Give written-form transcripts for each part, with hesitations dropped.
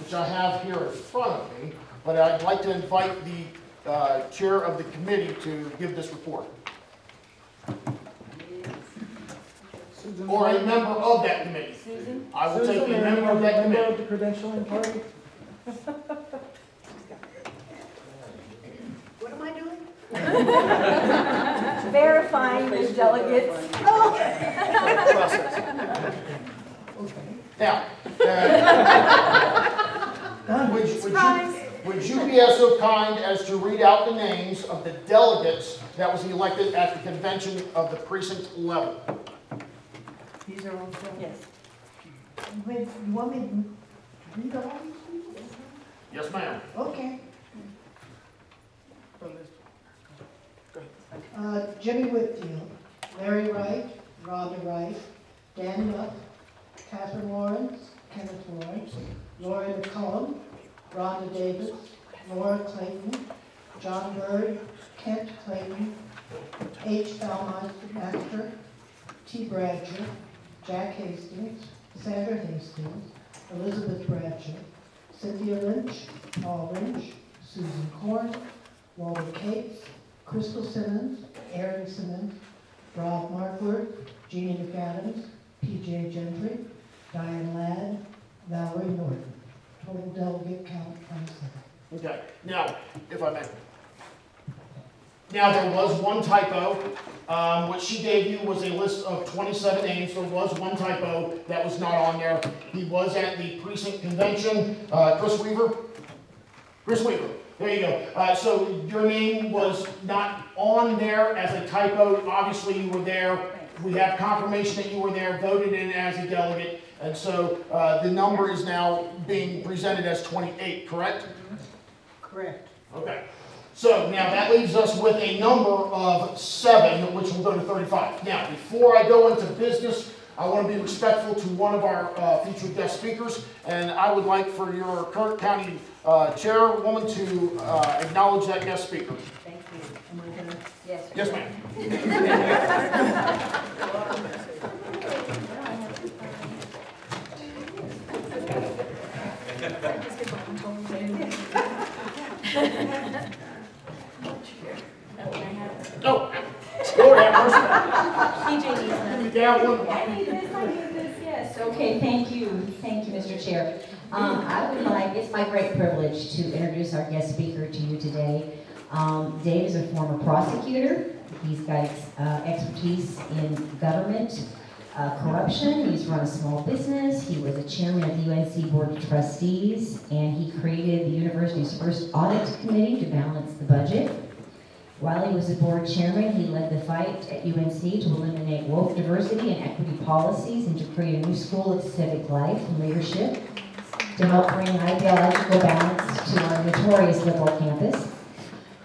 which I have here in front of me, but I'd like to invite the chair of the committee to give this report. Or a member of that committee. Susan? I will take a member of that Member committee. of the credentialing party? What am I doing? Verifying the delegates. Process. Now, would you be so kind as to read out the names of the delegates that was elected at the convention of the precinct level? These are all from. Yes. Wait, you want me to read all these people? Yes, ma'am. Okay. Jimmy Whitfield, Larry Wright, Rhonda Wright, Dan Nutt, Catherine Lawrence, Kenneth Lawrence, Lori McCullum, Rhonda Davis, Laura Clayton, John Bird, Kent Clayton, H. Master, T. Bradshaw, Jack Hastings, Sandra Hastings, Elizabeth Bradshaw, Cynthia Lynch, Paul Lynch, Susan Korn, Walter Cates, Crystal Simmons, Aaron Simmons, Rob Markworth, Jeannie McAdams, P.J. Gentry, Diane Ladd, Valerie Norton. Total delegate count 27. Okay. Now, if I may. Now, there was one typo. What she gave you was a list of 27 names. There was one typo that was not on there. He was at the precinct convention. Chris Weaver? Chris Weaver. There you go. So your name was not on there as a typo. Obviously, you were there. We have confirmation that you were there, voted in as a delegate. And so the number is now being presented as 28, correct? Correct. Okay. So now that leaves us with a number of 7, which will go to 35. Now, before I go into business, I want to be respectful to one of our featured guest speakers, and I would like for your Kern County chairwoman to acknowledge that guest speaker. Thank you. And we're gonna, yes. Yes, ma'am. Oh, Lord have mercy. PJ needs Give them. me down one. I need this, yes. Okay, thank you, Mr. Chair. I would like, it's my great privilege to introduce our guest speaker to you today. Dave is a former prosecutor. He's got expertise in government, corruption. He's run a small business. He was a chairman of the UNC Board of Trustees, and he created the university's first audit committee to balance the budget. While he was the board chairman, he led the fight at UNC to eliminate woke diversity and equity policies and to create a new school of civic life and leadership to help bring ideological balance to our notorious liberal campus.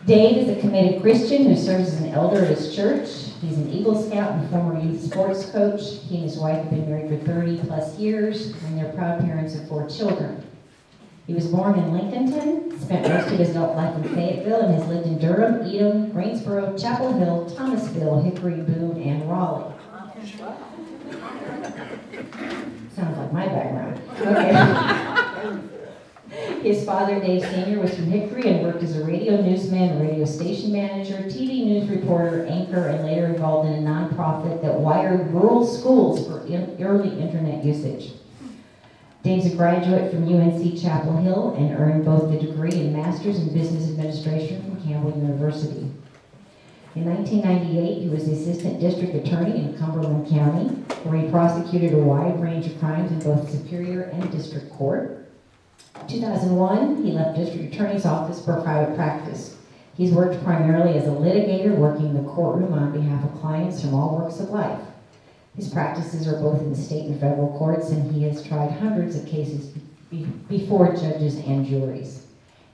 Dave is a committed Christian who serves as an elder at his church. He's an Eagle Scout and former youth sports coach. He and his wife have been married for 30 plus years, and they're proud parents of 4 children. He was born in Lincolnton, spent most of his adult life in Fayetteville, and has lived in Durham, Edom, Greensboro, Chapel Hill, Thomasville, Hickory, Boone, and Raleigh. Sounds like my background. Okay. His father, Dave Sr., was from Hickory and worked as a radio newsman, radio station manager, TV news reporter, anchor, and later involved in a nonprofit that wired rural schools for early internet usage. Dave's a graduate from UNC Chapel Hill and earned both the degree and master's in business administration from Campbell University. In 1998, he was the assistant district attorney in Cumberland County, where he prosecuted a wide range of crimes in both Superior and District Court. In 2001, he left district attorney's office for private practice. He's worked primarily as a litigator, working in the courtroom on behalf of clients from all walks of life. His practices are both in the state and federal courts, and he has tried hundreds of cases before judges and juries.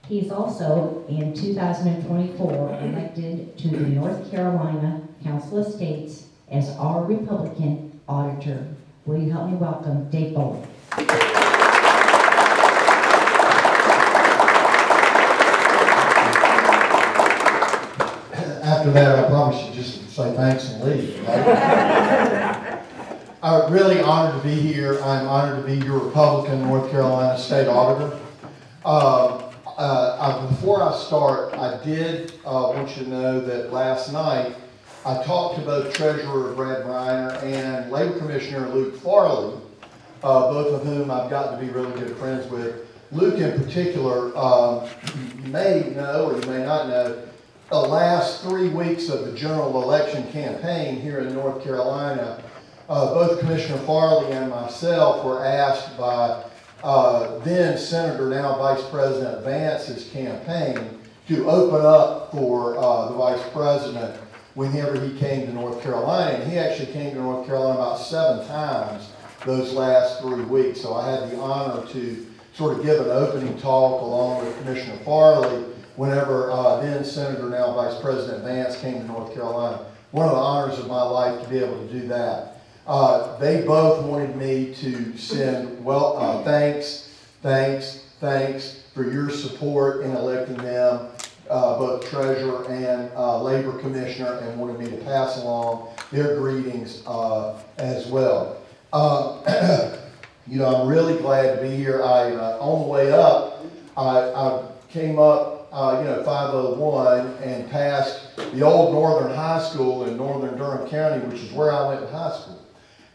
He is also, in 2024, elected to the North Carolina Council of States as our Republican auditor. Will you help me welcome Dave Bolin? After that, I probably should just say thanks and leave. Right? I'm really honored to be here. I'm honored to be your Republican North Carolina State Auditor. Before I start, I did want you to know that last night I talked to both Treasurer Brad Reiner and Labor Commissioner Luke Farley, both of whom I've gotten to be really good friends with. Luke in particular, you may know or you may not know, the last 3 weeks of the general election campaign here in North Carolina, both Commissioner Farley and myself were asked by then Senator, now Vice President Vance's campaign to open up for the Vice President whenever he came to North Carolina. And he actually came to North Carolina about 7 times those last 3 weeks. So I had the honor to sort of give an opening talk along with Commissioner Farley whenever then Senator, now Vice President Vance came to North Carolina. One of the honors of my life to be able to do that. They both wanted me to send thanks for your support in electing them, both Treasurer and Labor Commissioner, and wanted me to pass along their greetings as well. I'm really glad to be here. On the way up, I came up, 501 and passed the old Northern High School in Northern Durham County, which is where I went to high school.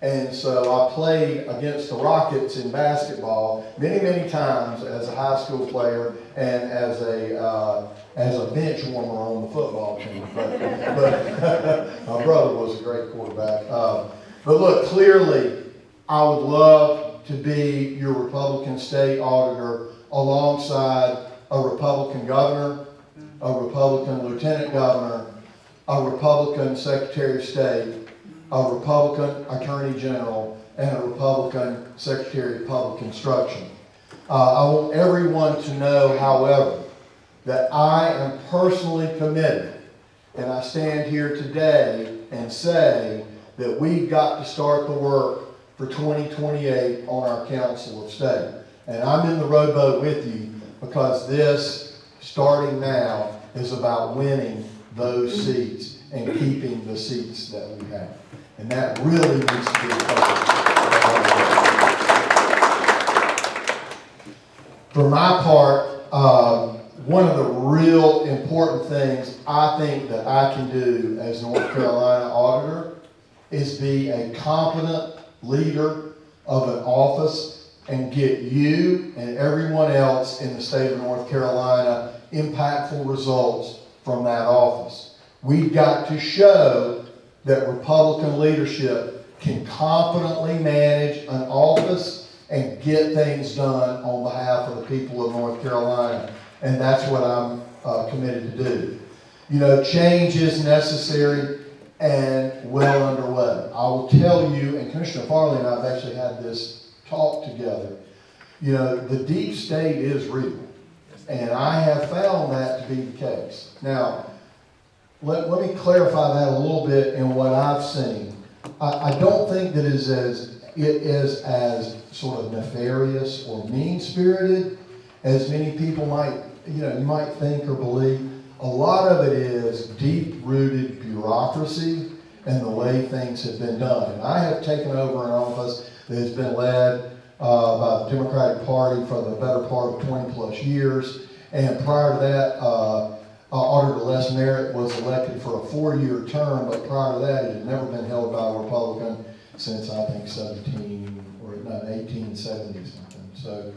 And so I played against the Rockets in basketball many, many times as a high school player and as a bench warmer on the football team. But my brother was a great quarterback. But look, clearly, I would love to be your Republican state auditor alongside a Republican governor, a Republican lieutenant governor, a Republican secretary of state, a Republican Attorney General, and a Republican Secretary of Public Instruction. I want everyone to know, however, that I am personally committed, and I stand here today and say that we've got to start the work for 2028 on our Council of State. And I'm in the rowboat with you because this, starting now, is about winning those seats and keeping the seats that we have. And that really needs to be the focus. For my part, one of the real important things I think that I can do as North Carolina auditor is be a competent leader of an office and get you and everyone else in the state of North Carolina impactful results from that office. We've got to show that Republican leadership can competently manage an office and get things done on behalf of the people of North Carolina. And that's what I'm committed to do. Change is necessary and well underway. I will tell you, and Commissioner Farley and I have actually had this talk together, the deep state is real. And I have found that to be the case. Now, let me clarify that a little bit in what I've seen. I don't think that it is as sort of nefarious or mean-spirited as many people might think or believe. A lot of it is deep-rooted bureaucracy and the way things have been done. And I have taken over an office that has been led by the Democratic Party for the better part of 20-plus years. And prior to that, Auditor Les Merritt was elected for a 4-year term, but prior to that, it had never been held by a Republican since, I think, 1870 something. So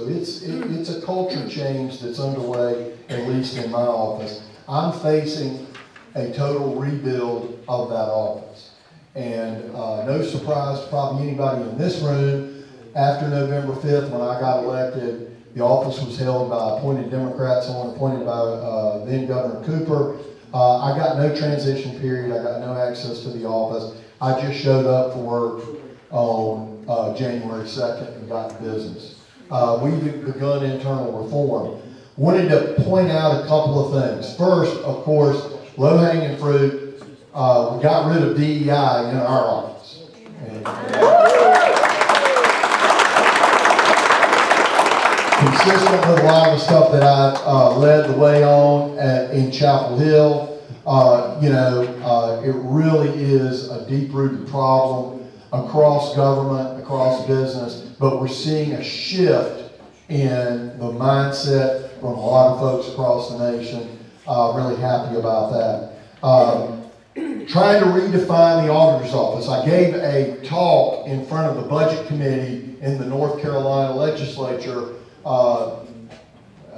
it's a culture change that's underway, at least in my office. I'm facing a total rebuild of that office. And no surprise to probably anybody in this room, after November 5th, when I got elected, the office was held by appointed Democrats, someone appointed by then Governor Cooper. I got no transition period. I got no access to the office. I just showed up for work on January 2nd and got to business. We've begun internal reform. Wanted to point out a couple of things. First, of course, low-hanging fruit. We got rid of DEI in our office. Consistent with a lot of the stuff that I led the way on in Chapel Hill, it really is a deep-rooted problem across government, across business, but we're seeing a shift in the mindset from a lot of folks across the nation. Really happy about that. Trying to redefine the auditor's office. I gave a talk in front of the budget committee in the North Carolina legislature. I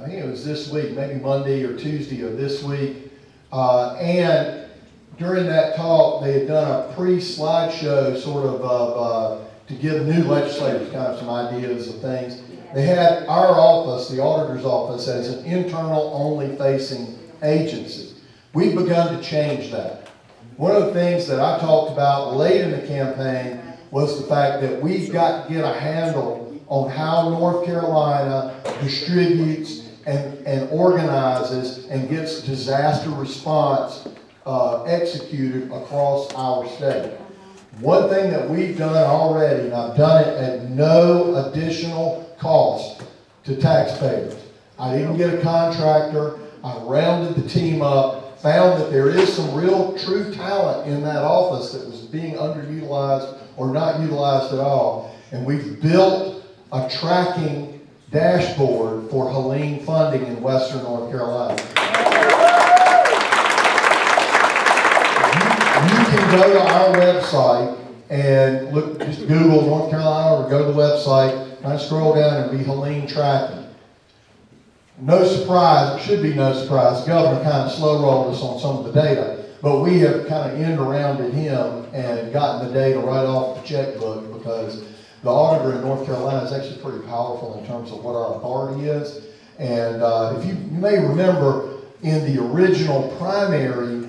think it was this week, maybe Monday or Tuesday of this week. And during that talk, they had done a pre-slideshow sort of to give new legislators kind of some ideas of things. They had our office, the auditor's office, as an internal-only facing agency. We've begun to change that. One of the things that I talked about late in the campaign was the fact that we've got to get a handle on how North Carolina distributes and organizes and gets disaster response executed across our state. One thing that we've done already, and I've done it at no additional cost to taxpayers. I didn't get a contractor. I rounded the team up, found that there is some real true talent in that office that was being underutilized or not utilized at all. And we've built a tracking dashboard for Helene funding in Western North Carolina. You can go to our website and look, just Google North Carolina or go to the website, kind of scroll down and be Helene tracking. No surprise, it should be no surprise, the governor kind of slow rolled us on some of the data, but we have kind of end-arounded him and gotten the data right off the checkbook because the auditor in North Carolina is actually pretty powerful in terms of what our authority is. And if you may remember, in the original primary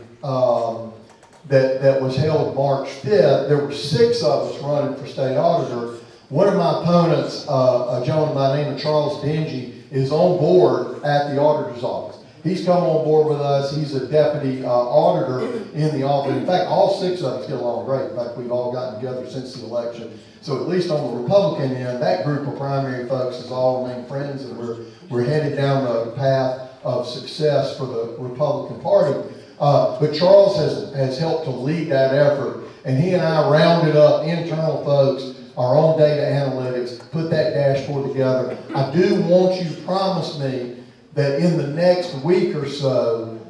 that was held March 5th, there were 6 of us running for state auditor. One of my opponents, a gentleman by the name of Charles Dingy, is on board at the auditor's office. He's come on board with us. He's a deputy auditor in the office. In fact, all 6 of us get along great. In fact, we've all gotten together since the election. So at least on the Republican end, that group of primary folks has all remained friends, and we're headed down the path of success for the Republican Party. But Charles has helped to lead that effort, and he and I rounded up internal folks, our own data analytics, put that dashboard together. I do want you to promise me that in the next week or so,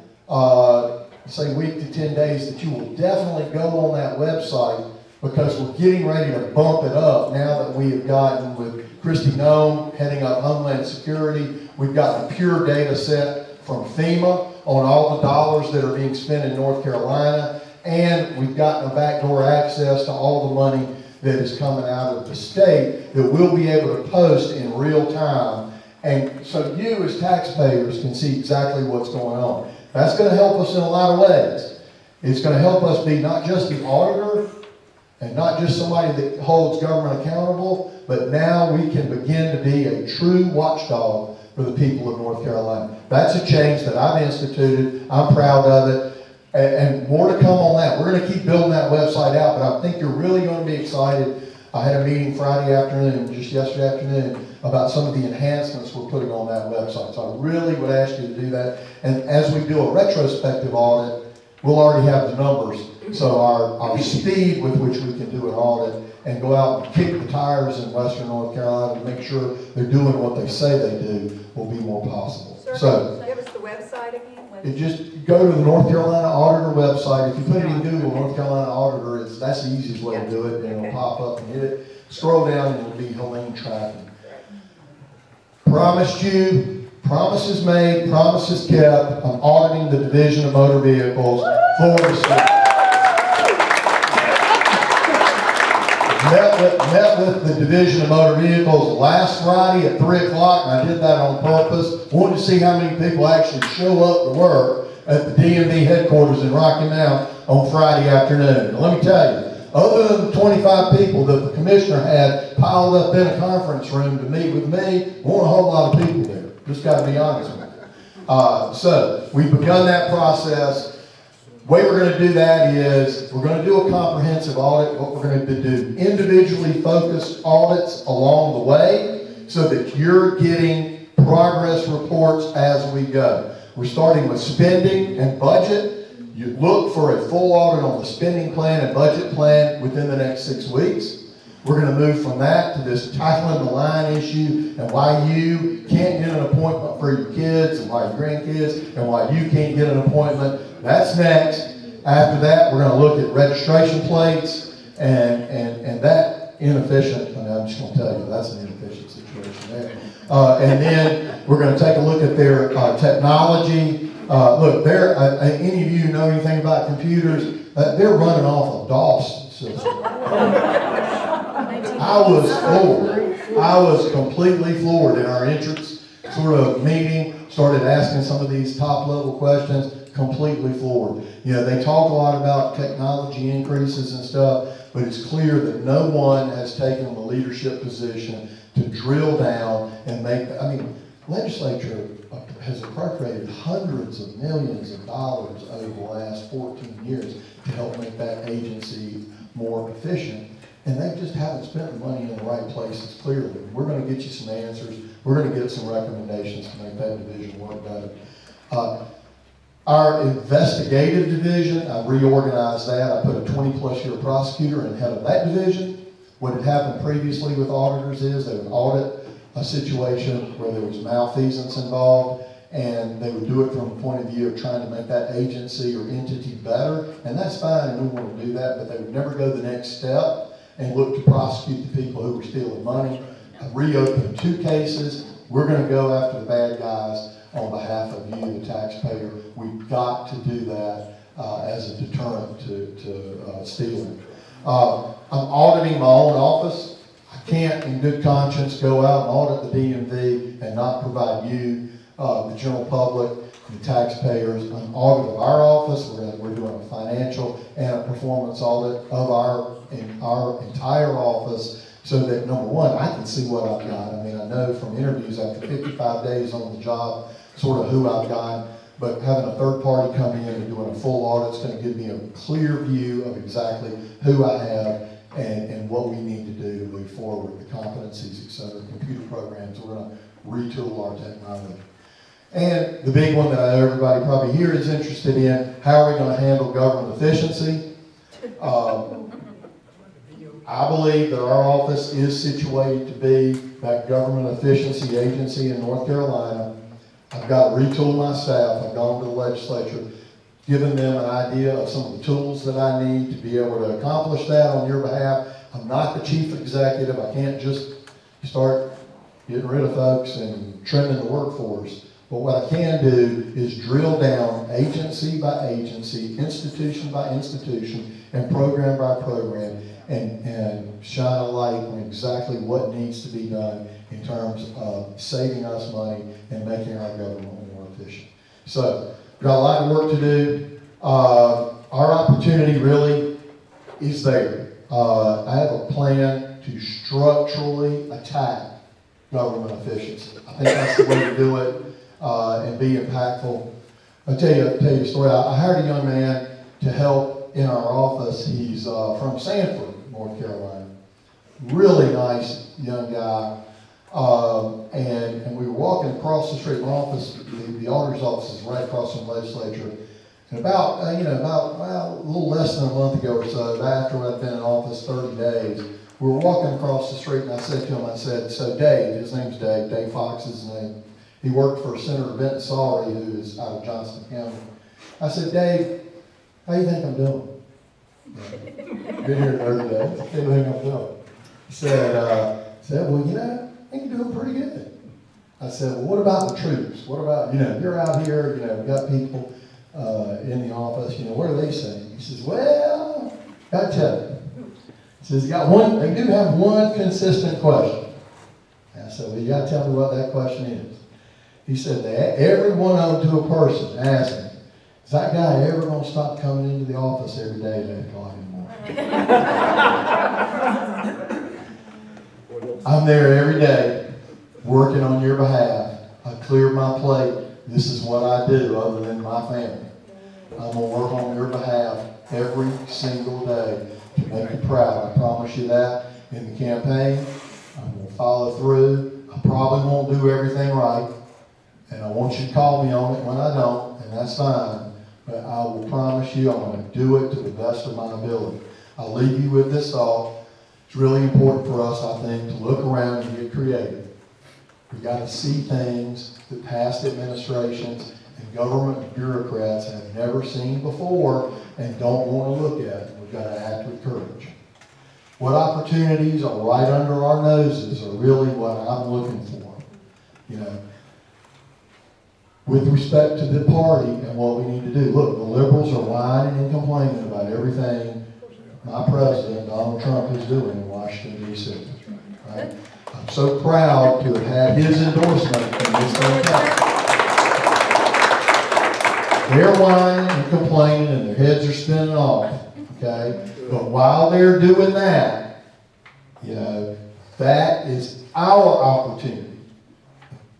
say week to 10 days, that you will definitely go on that website, because we're getting ready to bump it up now that we have gotten with Kristi Noem heading up Homeland Security. We've got a pure data set from FEMA on all the dollars that are being spent in North Carolina, and we've gotten a backdoor access to all the money that is coming out of the state that we'll be able to post in real time. And so you as taxpayers can see exactly what's going on. That's going to help us in a lot of ways. It's going to help us be not just the auditor and not just somebody that holds government accountable, but now we can begin to be a true watchdog for the people of North Carolina. That's a change that I've instituted. I'm proud of it. And more to come on that. We're going to keep building that website out, but I think you're really going to be excited. I had a meeting Friday afternoon, just yesterday afternoon, about some of the enhancements we're putting on that website. So I really would ask you to do that. And as we do a retrospective audit, we'll already have the numbers. So our speed with which we can do an audit and go out and kick the tires in Western North Carolina to make sure they're doing what they say they do will be more possible. Sir, So give us the website again. it just go to the North Carolina Auditor website. If you put it in Google, North Carolina Auditor, that's the easiest way to do it. And it'll pop up and hit it. Scroll down and it'll be Helene tracking. Promised you, promises made, promises kept. I'm auditing the Division of Motor Vehicles for the state. Met with the Division of Motor Vehicles last Friday at 3 o'clock, and I did that on purpose. Wanted to see how many people actually show up to work at the DMV headquarters in Rocky Mount on Friday afternoon. Now, let me tell you, other than the 25 people that the commissioner had piled up in a conference room to meet with me, weren't a whole lot of people there. Just got to be honest with you. So we've begun that process. The way we're going to do that is we're going to do a comprehensive audit. What we're going to do individually focused audits along the way so that you're getting progress reports as we go. We're starting with spending and budget. You look for a full audit on the spending plan and budget plan within the next 6 weeks. We're going to move from that to this tackling the line issue and why you can't get an appointment for your kids and why your grandkids and why you can't get an appointment. That's next. After that, we're going to look at registration plates and that inefficient, I mean, I'm just going to tell you, that's an inefficient situation there. And then we're going to take a look at their technology. Look, any of you know anything about computers, they're running off a DOS system. I was floored. I was completely floored in our entrance sort of meeting, started asking some of these top level questions, completely floored. You know, they talk a lot about technology increases and stuff, but it's clear that no one has taken the leadership position to drill down and make, I mean, legislature has appropriated hundreds of millions of dollars over the last 14 years to help make that agency more efficient. And they just haven't spent the money in the right places, clearly. We're going to get you some answers. We're going to get some recommendations to make that division work better. Our investigative division, I reorganized that. I put a 20-plus year prosecutor in head of that division. What had happened previously with auditors is they would audit a situation where there was malfeasance involved, and they would do it from the point of view of trying to make that agency or entity better, and that's fine, and we want to do that, but they would never go the next step and look to prosecute the people who were stealing money. I reopened 2 cases. We're going to go after the bad guys on behalf of you, the taxpayer. We've got to do that as a deterrent to stealing. I'm auditing my own office. I can't, in good conscience, go out and audit the DMV and not provide you, the general public, the taxpayers, an audit of our office. We're doing a financial and a performance audit of our entire office so that, number one, I can see what I've got. I mean, I know from interviews after 55 days on the job sort of who I've got, but having a third party come in and doing a full audit is going to give me a clear view of exactly who I have and what we need to do to move forward, the competencies, et cetera, computer programs. We're going to retool our technology. And the big one that everybody probably here is interested in, how are we going to handle government efficiency? I believe that our office is situated to be that government efficiency agency in North Carolina. I've got to retool my staff. I've gone to the legislature, given them an idea of some of the tools that I need to be able to accomplish that on your behalf. I'm not the chief executive. I can't just start getting rid of folks and trimming the workforce. But what I can do is drill down agency by agency, institution by institution, and program by program, and shine a light on exactly what needs to be done in terms of saving us money and making our government more efficient. So, we've got a lot of work to do. Our opportunity really is there. I have a plan to structurally attack government efficiency. I think that's the way to do it and be impactful. I'll tell you a story. I hired a young man to help in our office. He's from Sanford, North Carolina. Really nice young guy. And we were walking across the street. My office, the auditor's office is right across from the legislature. And about a little less than a month ago or so, after I'd been in office 30 days, we were walking across the street and I said to him, I said, so Dave, his name's Dave Fox is his name. He worked for Senator Benton Sawley, who is out of Johnston County. I said, Dave, how do you think I'm doing? Been here 30 days. How do you think I'm doing? He said, well, you know, I think you're doing pretty good. I said, well, what about the troops? What about, you're out here, we've got people in the office, what are they saying? He says, well, gotta tell you. He says, they do have one consistent question. And I said, well, you gotta tell me what that question is. He said that every one of them to a person asked me, is that guy ever going to stop coming into the office every day at 8 o'clock in the morning? I'm there every day working on your behalf. I clear my plate. This is what I do other than my family. I'm going to work on your behalf every single day to make you proud. I promise you that in the campaign. I'm going to follow through. I probably won't do everything right. And I want you to call me on it when I don't, and that's fine. But I will promise you I'm going to do it to the best of my ability. I'll leave you with this thought. It's really important for us, I think, to look around and get creative. We've got to see things that past administrations and government bureaucrats have never seen before and don't want to look at it. We've got to act with courage. What opportunities are right under our noses are really what I'm looking for. You know, with respect to the party and what we need to do. Look, the liberals are whining and complaining about everything my president, Donald Trump, is doing in Washington, D.C. Right? I'm so proud to have had his endorsement in this thing. They're whining and complaining and their heads are spinning off, okay? But while they're doing that, you know, that is our opportunity.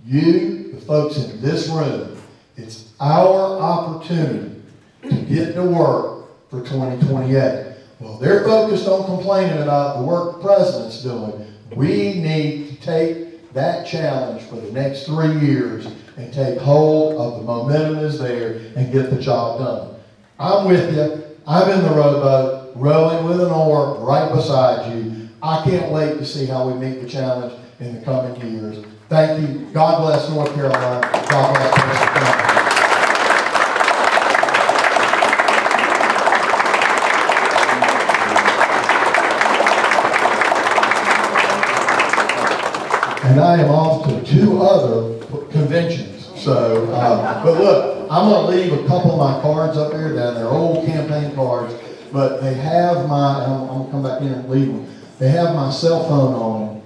You, the folks in this room, it's our opportunity to get to work for 2028. Well, they're focused on complaining about the work the president's doing. We need to take that challenge for the next 3 years and take hold of the momentum is there and get the job done. I'm with you. I'm in the rowboat, rowing with an oar right beside you. I can't wait to see how we meet the challenge in the coming years. Thank you. God bless North Carolina. God bless North Carolina. And I am off to 2 other conventions. So, but look, I'm going to leave a couple of my cards up there. They're old campaign cards, but they have my, and I'm going to come back in and leave them. They have my cell phone on them.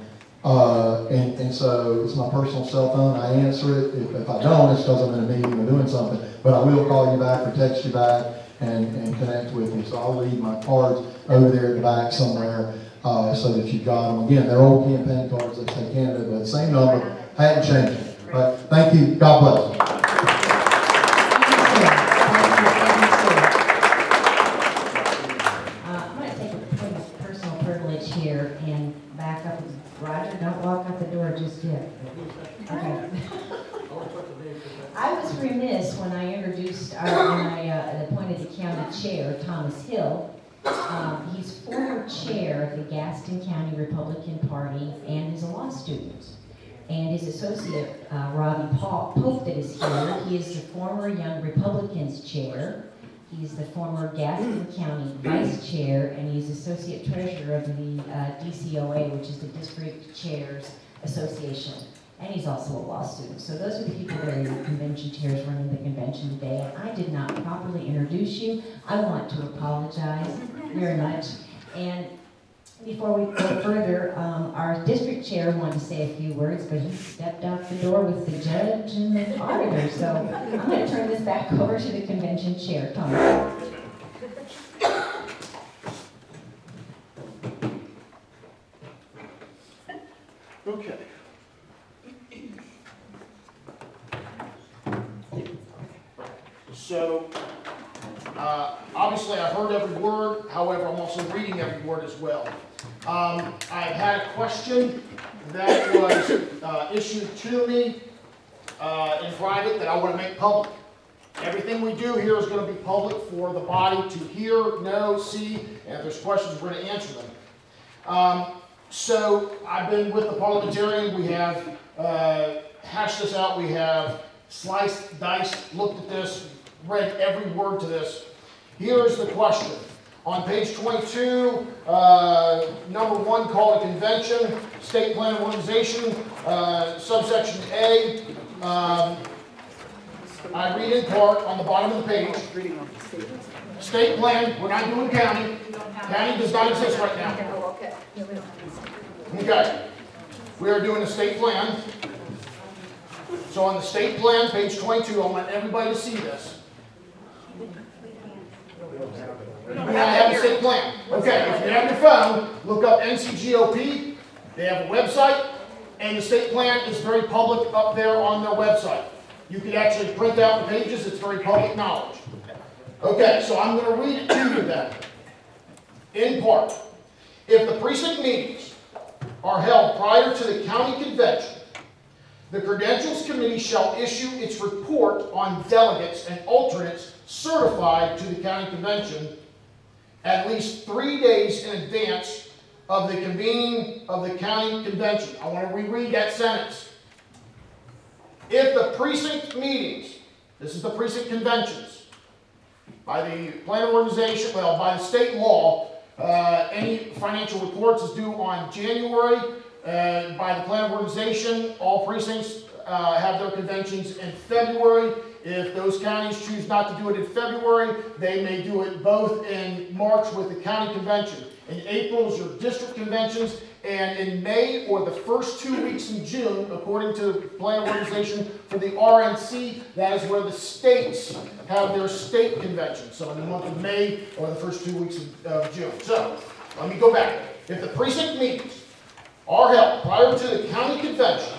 And so it's my personal cell phone. I answer it. If I don't, it's because I'm in a meeting or doing something. But I will call you back or text you back and connect with you. So I'll leave my cards over there at the back somewhere. So that you've got them. Again, they're old campaign cards that say candidate, but same number, hadn't changed it. Right? Thank you. God bless. I'm going to take a point of personal privilege here and back up. Roger, don't walk out the door just yet. Okay. I was remiss when I introduced, when I appointed the county chair, Thomas Hill. He's former chair of the Gaston County Republican Party and is a law student. And his associate, Robbie Pope, that is here, he is the former Young Republicans chair. He's the former Gaston County vice chair, and he's associate treasurer of the DCOA, which is the District Chairs Association. And he's also a law student. So those are the people that are your convention chairs running the convention today. And I did not properly introduce you. I want to apologize very much. And before we go further, our district chair wanted to say a few words, but he stepped out the door with the judge and the auditor. So I'm going to turn this back over to the convention chair, Tom. Okay. So, obviously I've heard every word, however, I'm also reading every word as well. I've had a question that was issued to me in private that I want to make public. Everything we do here is going to be public for the body to hear, know, see, and if there's questions, we're going to answer them. So, I've been with the parliamentarian, we have hashed this out, we have sliced, diced, looked at this, read every word to this. Here is the question. On page 22, number 1, called a convention, state plan organization, subsection A. I read in part on the bottom of the page. State plan, we're not doing county. County does not exist right now. Okay. We are doing a state plan. So on the state plan, page 22, I want everybody to see this. You do not have a state plan. Okay, if you have your phone, look up NCGOP. They have a website, and the state plan is very public up there on their website. You can actually print out the pages. It's very public knowledge. Okay, so I'm going to read it to you then. In part, if the precinct meetings are held prior to the county convention, the Credentials Committee shall issue its report on delegates and alternates certified to the county convention at least 3 days in advance of the convening of the county convention. I want to reread that sentence. If the precinct meetings, this is the precinct conventions, by the planning organization, well, by the state law, any financial reports is due on January. By the planning organization, all precincts have their conventions in February. If those counties choose not to do it in February, they may do it both in March with the county convention. In April is your district conventions, and in May or the first 2 weeks in June, according to the planning organization for the RNC, that is where the states have their state convention. So in the month of May or the first 2 weeks of June. So let me go back. If the precinct meetings are held prior to the county convention,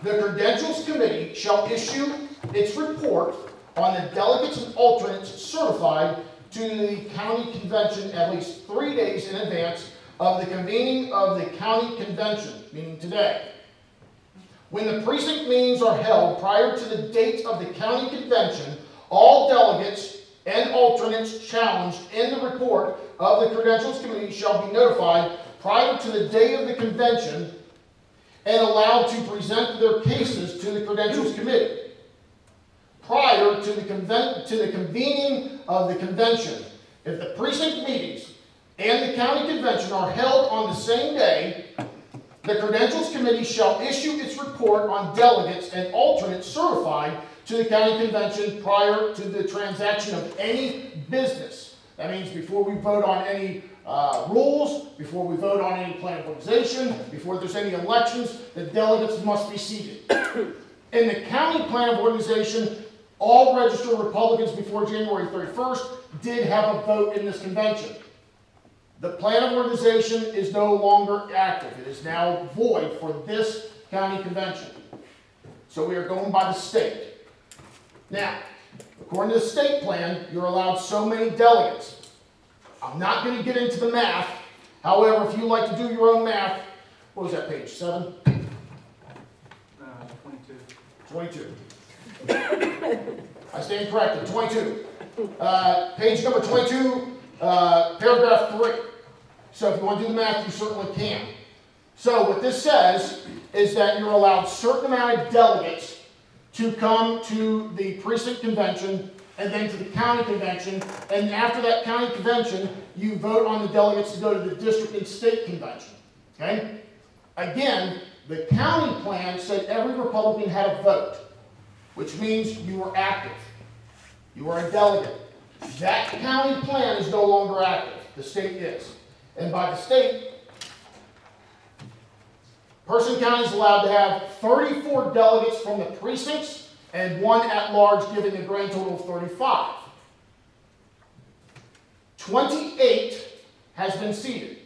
the Credentials Committee shall issue its report on the delegates and alternates certified to the county convention at least 3 days in advance of the convening of the county convention, meaning today. When the precinct meetings are held prior to the date of the county convention, all delegates and alternates challenged in the report of the Credentials Committee shall be notified prior to the day of the convention and allowed to present their cases to the Credentials Committee prior to the convening of the convention. If the precinct meetings and the county convention are held on the same day, the Credentials Committee shall issue its report on delegates and alternates certified to the county convention prior to the transaction of any business. That means before we vote on any rules, before we vote on any plan of organization, before there's any elections, the delegates must be seated. In the county plan of organization, all registered Republicans before January 31st did have a vote in this convention. The plan of organization is no longer active. It is now void for this county convention. So we are going by the state. Now, according to the state plan, you're allowed so many delegates. I'm not going to get into the math. However, if you like to do your own math, what was that, page 7? 22. I stand corrected, 22. Page number 22, paragraph 3. So if you want to do the math, you certainly can. So what this says is that you're allowed a certain amount of delegates to come to the precinct convention and then to the county convention. And after that county convention, you vote on the delegates to go to the district and state convention. Okay? Again, the county plan said every Republican had a vote, which means you were active. You were a delegate. That county plan is no longer active. The state is. And by the state, Person County is allowed to have 34 delegates from the precincts and 1 at large, giving a grand total of 35. 28 has been seated,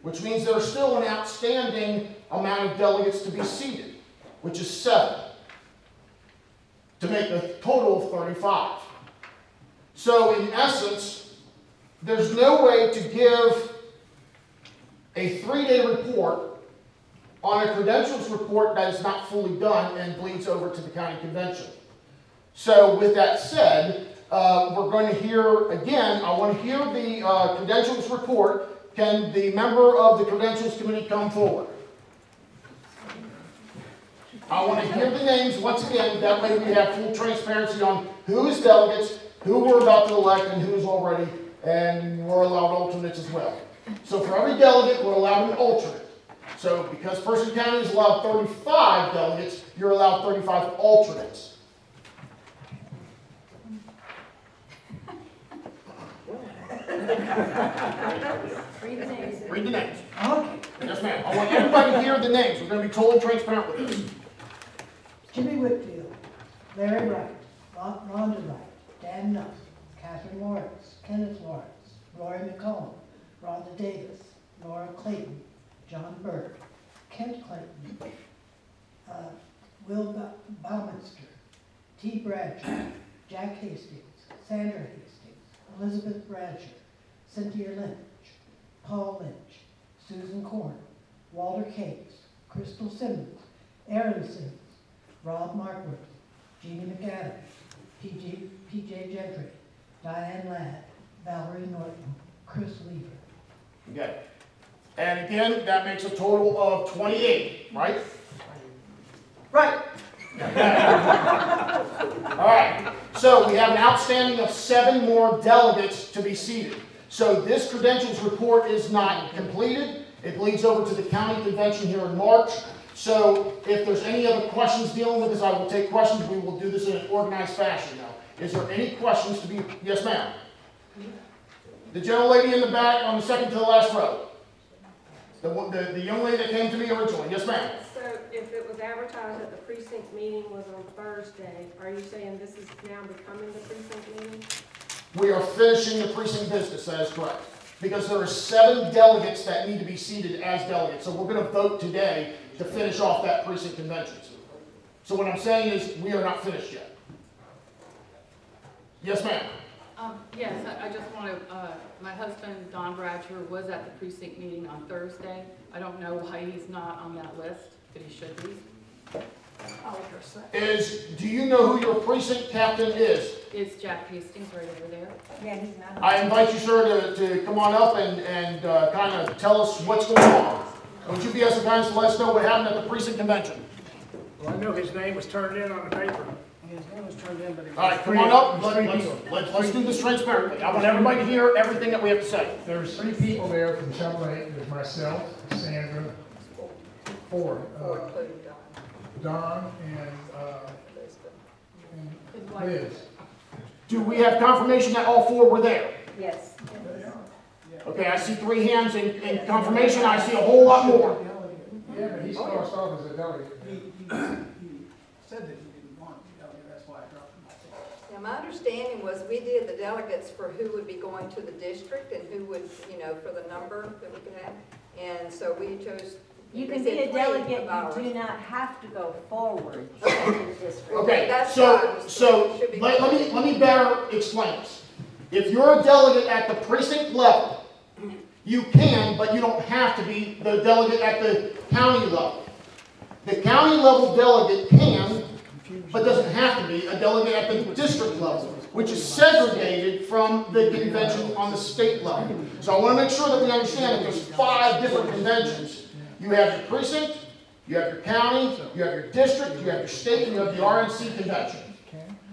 which means there's still an outstanding amount of delegates to be seated, which is 7, to make a total of 35. So in essence, there's no way to give a 3-day report on a credentials report that is not fully done and bleeds over to the county convention. So with that said, we're going to hear, again, I want to hear the credentials report. Can the member of the Credentials Committee come forward? I want to hear the names once again. That way we have full transparency on who is delegates, who we're about to elect, and who is already, and we're allowed alternates as well. So for every delegate, we're allowed an alternate. So because Person County is allowed 35 delegates, you're allowed 35 alternates. Read the names. Read the names. Okay. Yes, ma'am. I want everybody to hear the names. We're going to be totally transparent with this. Jimmy Whitfield, Larry Wright, Rhonda Wright, Dan Nuss, Catherine Lawrence, Kenneth Lawrence, Rory McCollum, Rhonda Davis, Laura Clayton, John Bird, Kent Clayton, Will Bauminster, T. Bradshaw, Jack Hastings, Sandra Hastings, Elizabeth Bradshaw, Cynthia Lynch, Paul Lynch, Susan Korn, Walter Case, Crystal Simmons, Aaron Simmons, Rob Markworth, Jeannie McAdams, P.J. Gentry, Diane Ladd, Valerie Norton, Chris Weaver. Okay. And again, that makes a total of 28, right? Right. All right, so we have an outstanding of 7 more delegates to be seated. So this credentials report is not completed. It bleeds over to the county convention here in March. So if there's any other questions dealing with this, I will take questions. We will do this in an organized fashion now. Is there any questions to be? Yes, ma'am. The gentle lady in the back on the second to the last row. The young lady that came to me originally. Yes, ma'am. So if it was advertised that the precinct meeting was on Thursday, are you saying this is now becoming the precinct meeting? We are finishing the precinct business, that is correct. Because there are 7 delegates that need to be seated as delegates. So we're going to vote today to finish off that precinct convention. So what I'm saying is we are not finished yet. Yes, ma'am. Yes, I just want to, my husband, Don Bratcher, was at the precinct meeting on Thursday. I don't know why he's not on that list, but he should be. Do you know who your precinct captain is? Is Jack Hastings right over there? Yeah, he's not. I invite you, sir, to come on up and kind of tell us what's going on. Would you be as kind as to let us know what happened at the precinct convention? Well, I know his name was turned in on the paper. His name was turned in, but it was All right, come three- on up. it was three people. Let's do this transparently. I want everybody to hear everything that we have to say. There was 3 people there from Chevrolet. There's myself, Sandra, Ford, Don, and Liz. Do we have confirmation that all 4 were there? Yes. Okay, I see 3 hands in confirmation. I see a whole lot more. Yeah, but he's crossed off as a delegate. He said that he didn't want to, that's why I dropped him. Now, my understanding was we did the delegates for who would be going to the district and who would, for the number that we could have. And so we chose. You they can said be a 3 delegate, of ours. you do not have to go forward to the district. Okay, That's what I so, was so thinking. Should be- let me better explain this. If you're a delegate at the precinct level, you can, but you don't have to be the delegate at the county level. The county level delegate can, but doesn't have to be, a delegate at the district level, which is segregated from the convention on the state level. So I want to make sure that we understand that there's 5 different conventions. You have your precinct, you have your county, you have your district, you have your state, and you have the RNC convention.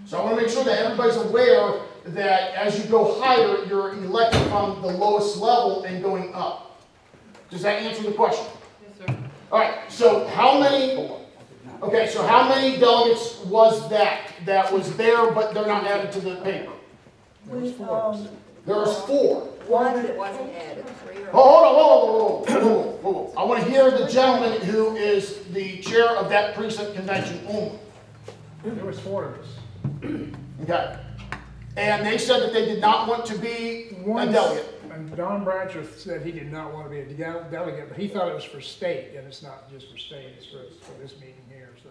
So I want to make sure that everybody's aware that as you go higher, you're elected from the lowest level and going up. Does that answer the question? Yes, sir. All right, so how many delegates was that was there, but they're not added to the paper? There was 4. One that wasn't added, 3 or. Oh, hold on, whoa. I want to hear the gentleman who is the chair of that precinct convention only. There was 4 of us. Okay. And they said that they did not want to be a delegate. And Don Bratcher said he did not want to be a delegate, but he thought it was for state, and it's not just for state, it's for this meeting here, so.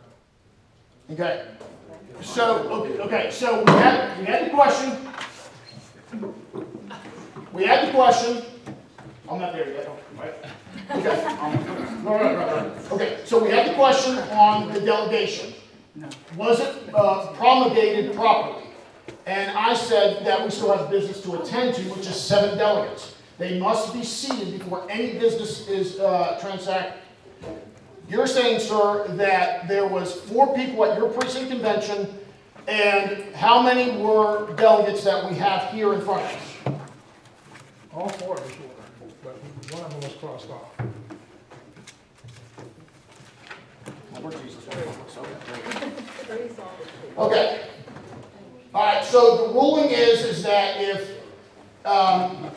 Okay. So we had the question. We had the question. I'm not there yet, right? Okay. No. Okay, so we had the question on the delegation. Was it promulgated properly? And I said that we still have business to attend to, which is 7 delegates. They must be seated before any business is transacted. You're saying, sir, that there was 4 people at your precinct convention, and how many were delegates that we have here in front of us? All 4 of us were, but one of them was crossed off. Okay. All right, so the ruling is that if, and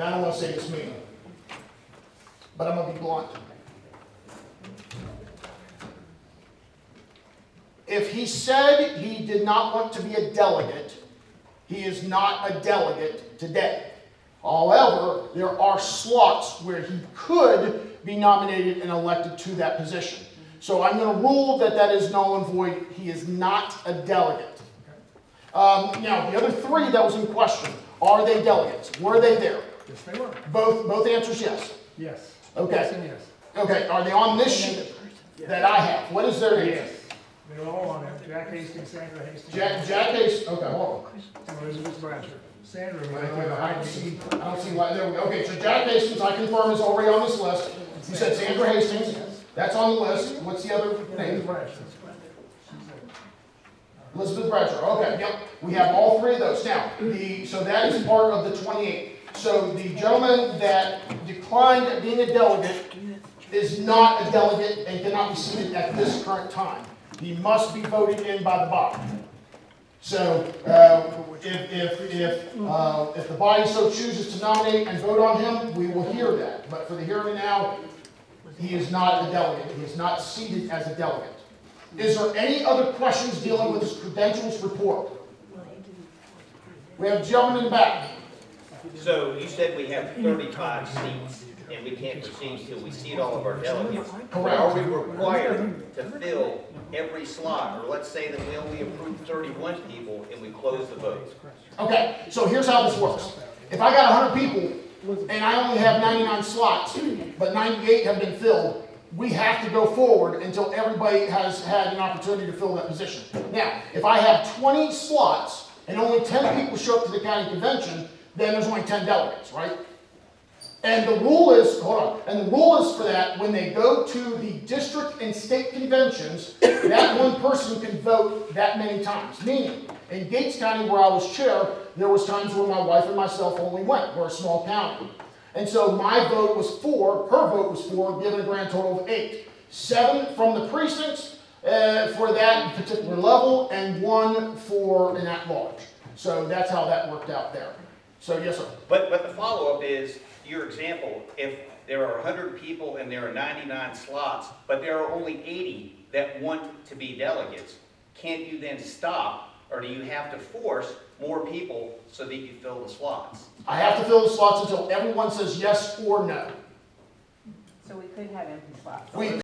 I don't want to say this mean, but I'm going to be blunt. If he said he did not want to be a delegate, he is not a delegate today. However, there are slots where he could be nominated and elected to that position. So I'm going to rule that that is null and void. He is not a delegate. Now, the other 3 that was in question, are they delegates? Were they there? Yes, they were. Both answers yes. Yes. Okay. Yes and yes. Okay, are they on this sheet that I have? What is their name? Yes. They were all on there. Jack Hastings, Sandra Hastings. Jack Hayes, okay, hold on. And Elizabeth Bratcher. Sandra, I don't see why, there we go. Okay, so Jack Hastings, I confirm, is already on this list. You said Sandra Hastings, that's on the list. What's the other name? Elizabeth Bradshaw, okay, yep. We have all three of those. Now, so that is part of the 28. So the gentleman that declined being a delegate is not a delegate and cannot be seated at this current time. He must be voted in by the body. So, if the body so chooses to nominate and vote on him, we will hear that. But for the here and now, he is not a delegate. He is not seated as a delegate. Is there any other questions dealing with his credentials report? We have a gentleman in the back. So you said we have 35 seats, and we can't proceed until we seat all of our delegates. Correct. Are we required to fill every slot, or let's say that we only approve 31 people and we close the vote? Okay, so here's how this works. If I got 100 people, and I only have 99 slots, but 98 have been filled, we have to go forward until everybody has had an opportunity to fill that position. Now, if I have 20 slots, and only 10 people show up to the county convention, then there's only 10 delegates, right? And the rule is, and the rule is for that, when they go to the district and state conventions, that one person can vote that many times. Meaning, in Gates County, where I was chair, there was times where my wife and myself only went. We're a small county. And so my vote was 4, her vote was 4, given a grand total of 8. 7 from the precincts for that particular level, and 1 for an at-large. So that's how that worked out there. So yes, sir. But the follow-up is, your example, if there are 100 people and there are 99 slots, but there are only 80 that want to be delegates, can't you then stop, or do you have to force more people so that you fill the slots? I have to fill the slots until everyone says yes or no. So we could have empty slots. We